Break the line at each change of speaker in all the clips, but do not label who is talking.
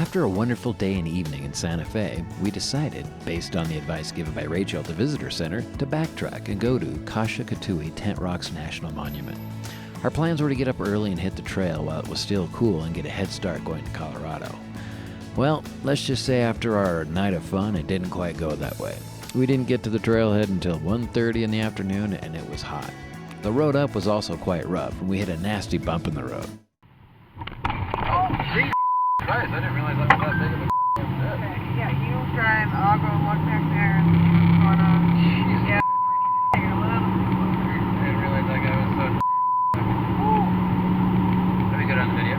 After a wonderful day and evening in Santa Fe, we decided, based on the advice given by Rachel at the Visitor Center, to backtrack and go to Kasha Katuwe Tent Rocks National Monument. Our plans were to get up early and hit the trail while it was still cool and get a head start going to Colorado. Well, let's just say after our night of fun, it didn't quite go that way. We didn't get to the trailhead until 1:30 in the afternoon, and it was hot. The road up was also quite rough, and we hit a nasty bump in the road.
Oh, Jesus Christ, I didn't realize that was that big of a okay, yeah, you drive, I'll go look back there and see what's going on. Yeah, take it a little closer. I didn't realize that guy was so Let me get on the video.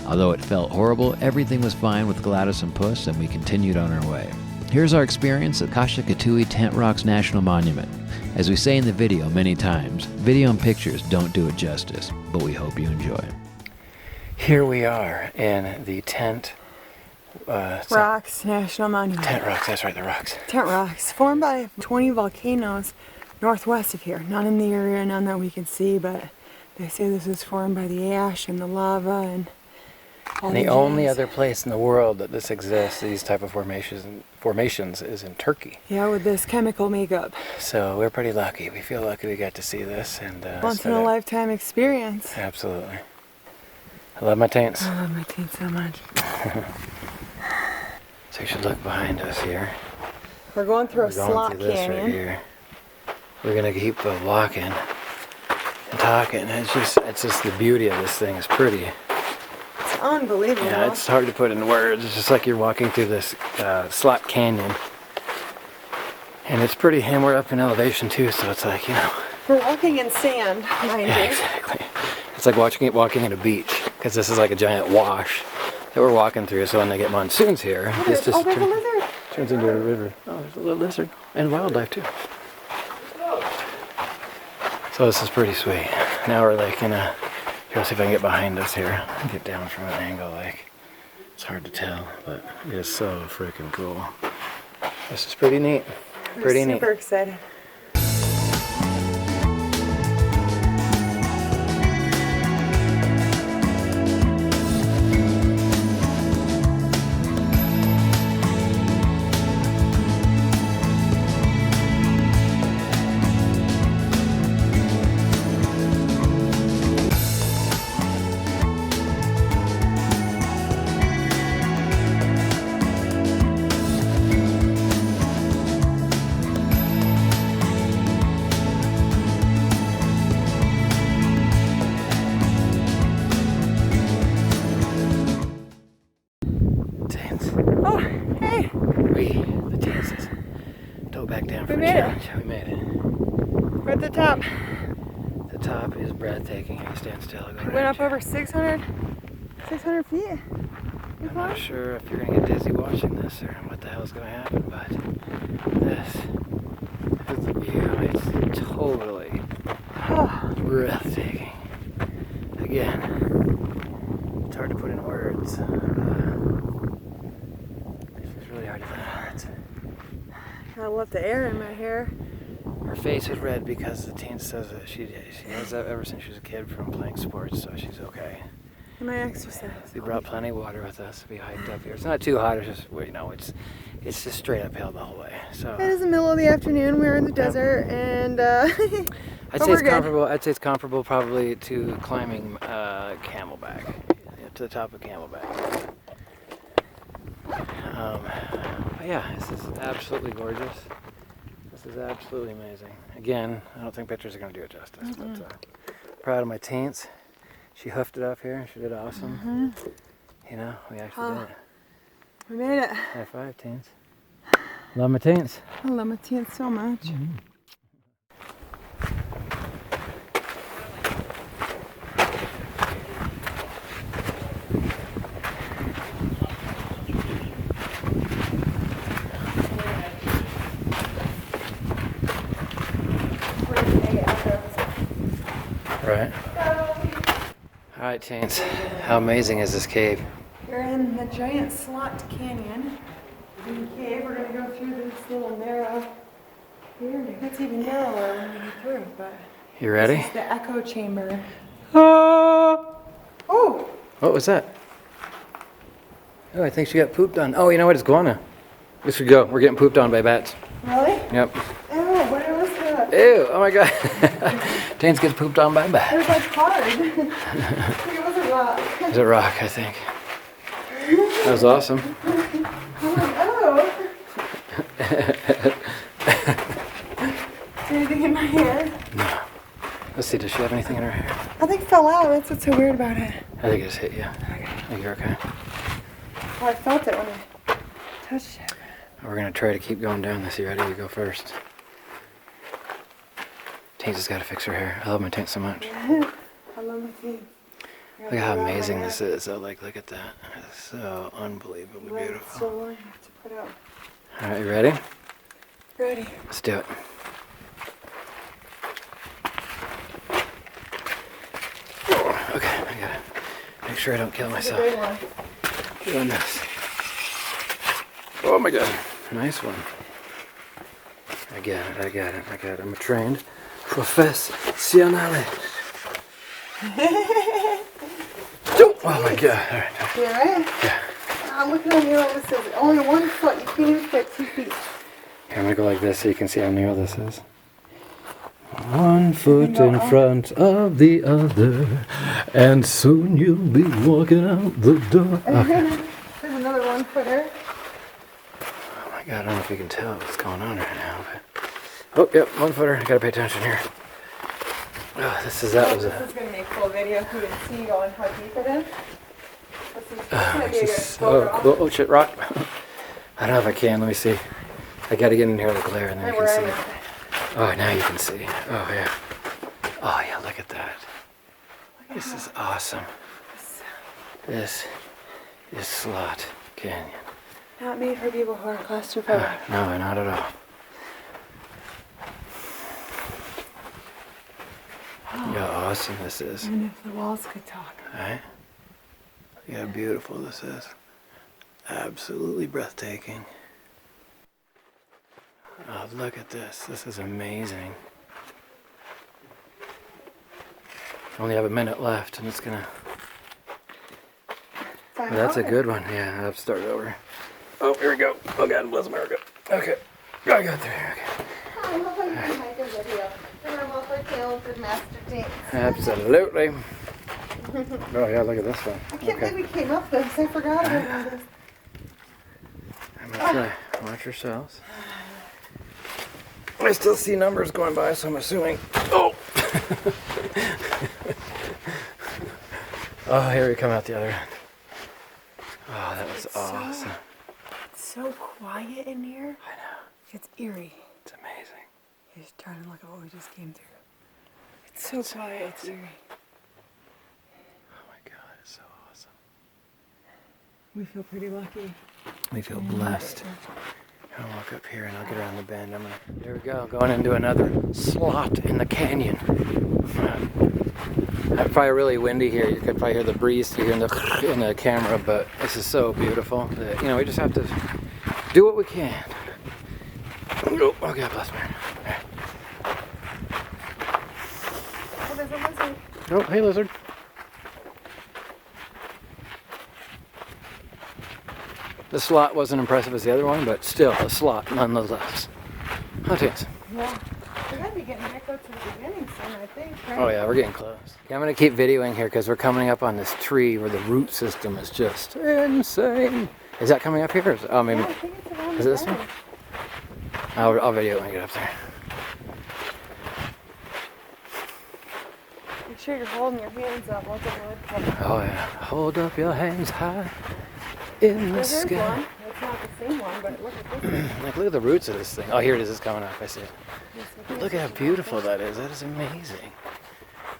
Although it felt horrible, everything was fine with Gladys and Puss, and we continued on our way. Here's our experience at Kasha Katuwe Tent Rocks National Monument. As we say in the video many times, video and pictures don't do it justice, but we hope you enjoy. Here we are in the Tent
Rocks National Monument.
Tent Rocks, that's right, the rocks.
Tent Rocks, formed by 20 volcanoes northwest of here. None in the area, none that we can see, but they say this is formed by the ash and the lava and all
the only other place in the world that this exists, these type of formations, is in Turkey.
Yeah, with this chemical makeup.
So we're pretty lucky. We feel lucky we got to see this. And
once in a lifetime experience.
Absolutely. I love my Tince.
I love my Tince so much.
So you should look behind us here.
We're going through a slot canyon.
Right here. We're gonna keep walking and talking. It's just the beauty of this thing is pretty.
It's unbelievable.
Yeah, it's hard to put in words. It's just like you're walking through this slot canyon. And it's pretty, and we're up in elevation too, so it's like, you know.
We're walking in sand, mind you.
Exactly. It's like walking at a beach, because this is like a giant wash that we're walking through, so when they get monsoons here, this just turns into a river. Oh, there's a little lizard, and wildlife too. So this is pretty sweet. Now we're like in a, here, let's see if I can get behind us here, and get down from an angle, like, it's hard to tell, but it is so freaking cool. This is pretty neat. Pretty neat.
Super excited. Oh, hey!
The Tinces. Don't back down from the challenge. We made it.
We're at the top.
The top is breathtaking. You stand still.
We went up over 600 feet.
I'm not sure if you're going to get dizzy watching this or what the hell's going to happen, but this is the view. It's totally breathtaking. Again, it's hard to put in words. It's really hard to put in words.
I left the air in my hair.
Her face is red because the teen says that she has that ever since she was a kid from playing sports, so she's okay.
And I exercise.
We brought plenty of water with us. We hiked up here. It's not too hot. It's just, you know, it's just straight uphill the whole way. So
it is the middle of the afternoon. We're in the desert, and
I'd say it's comparable. I'd say it's comparable probably to climbing Camelback, to the top of Camelback. But yeah, this is absolutely gorgeous. This is absolutely amazing. Again, I don't think pictures are going to do it justice, but proud of my Tince. She hoofed it up here. She did awesome. You know, we actually did it.
We made it.
High five, Tince. Love my Tince.
I love my Tince so much.
Right. All right, Tince. How amazing is this cave?
We're in the giant slot canyon. In the cave, we're going to go through this little narrow here. It's even narrower when we get through, but
You ready?
this is the echo chamber.
Oh!
Oh!
What was that? Oh, I think she got pooped on. Oh, you know what? It's guano. We should go. We're getting pooped on by bats.
Really?
Yep.
Oh, what was that?
Ew, oh my god. Tince gets pooped on by a
It
bat.
was like hard. I think it was a rock.
It's a rock, I think. That was awesome.
I'm like, oh. Anything in my hair?
No. Let's see, does she have anything in her hair?
I think it fell out. That's what's so weird about it.
I think it just hit you. I think you're okay.
Well, I felt it when I touched it.
We're gonna try to keep going down this. You ready? You go first. Tince has got to fix her hair. I love my Tince so much.
I love my teeth.
Look how amazing this is. So, like, look at that. It's so unbelievably
Right,
beautiful.
so long. I have to put out.
All right, you ready?
Ready.
Let's do it. Okay, I gotta make sure I don't kill
It's a
myself
big one.
doing this. Oh my god, nice one. I got it. I'm a trained professional. Oh my god. All right.
You right?
Yeah.
I'm looking on here and it says only 1 foot. You can't even fit 2 feet.
Here, I'm gonna go like this so you can see how narrow this is. 1 foot in front of the other, and soon you'll be walking out the door. Okay.
There's another 1 footer.
Oh my god, I don't know if you can tell what's going on right now, but... Oh, yep, 1 footer. I gotta pay attention here. Oh, this is
This is going to make full video if you can see going how deep it is. This is going to be a good
so cool. Oh shit, rock. I don't know if I can. Let me see. I gotta get in here with the glare and then
Right
you
where
can
I
see.
am.
Oh, now you can see. Oh yeah. Oh yeah, look at that. This is awesome. This is Slot Canyon.
Not made for people who are claustrophobic.
No, not at all. Look how awesome this is.
Even if the walls could talk.
Right? Look how beautiful this is. Absolutely breathtaking. Oh, look at this. This is amazing. Only have a minute left and it's gonna... Oh, that's a good one. Yeah, I'll have to start over. Oh, here we go. Oh God, bless America. Okay. I got through here. Okay.
I love how you can make a video. And I'm also talented master Tince.
Absolutely. Oh yeah, look at this one.
I can't believe we came up this. I forgot about this.
I'm gonna try. Watch yourselves. I still see numbers going by, so I'm assuming. Oh! Oh, here we come out the other end. Oh, that was awesome.
It's so quiet in here.
I know.
It's eerie.
It's amazing.
You're just trying to look at what we just came through. It's so quiet. It's eerie.
Oh my God, it's so awesome.
We feel pretty lucky.
We feel blessed. I'll walk up here and I'll get around the bend. There we go, going into another slot in the canyon. It's probably really windy here. You could probably hear the breeze here in the camera, but this is so beautiful that, you know, we just have to do what we can. Oh, God bless me.
Oh, there's a lizard.
Oh, hey lizard. The slot wasn't impressive as the other one, but still a slot nonetheless. How Tince?
Yeah. We gotta be getting back up to the beginning soon, I think, right?
Oh yeah, we're getting close. Okay, I'm gonna keep videoing here because we're coming up on this tree where the root system is just insane. Is that coming up here? Or is it, oh, maybe.
Yeah, I think it's around
Is it this one? I'll video it when I get up there.
Make sure you're holding your hands up. What's the wood cover?
Oh yeah. Hold up your hands high in the
There's
sky.
one. It's not the same one, but look at this one.
Like, look at the roots of this thing. Oh, here it is. It's coming up. I see it. Look how beautiful that is. That is amazing.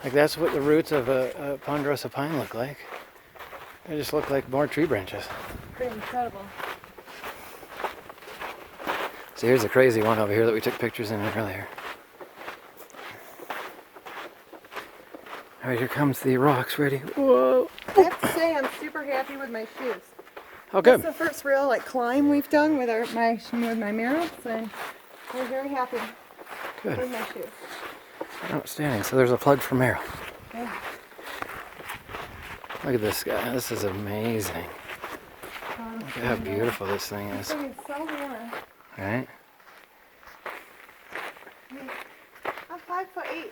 Like, that's what the roots of a ponderosa pine look like. They just look like more tree branches.
Pretty incredible.
So here's a crazy one over here that we took pictures in earlier. All right, here comes the rocks. Ready? Whoa!
I have to say, I'm super happy with my shoes.
Oh, good.
It's the first real climb we've done with my Merrills, and we're very happy
Good.
with my shoes.
Outstanding. So there's a plug for Merrill.
Yeah.
Look at this guy. This is amazing. Look at how beautiful this thing is.
This thing is so warm.
Right?
I'm 5'8".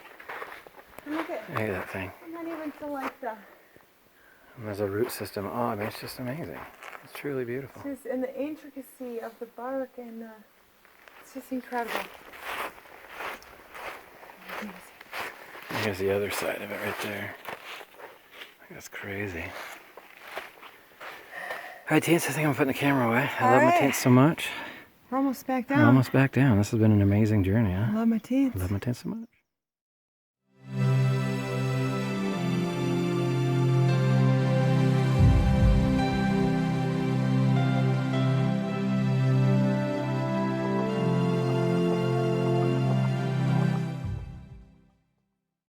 And look at
Look at that thing.
I'm not even to like the.
And there's a root system. Oh, I mean, it's just amazing. It's truly beautiful.
Just and the intricacy of the bark and it's just incredible.
Here's the other side of it right there. That's crazy. Alright, Tince, I think I'm putting the camera away. I love my Tince so much.
We're almost back
We're
down.
almost back down. This has been an amazing journey, huh?
I love my teeth.
I love my Tince so much.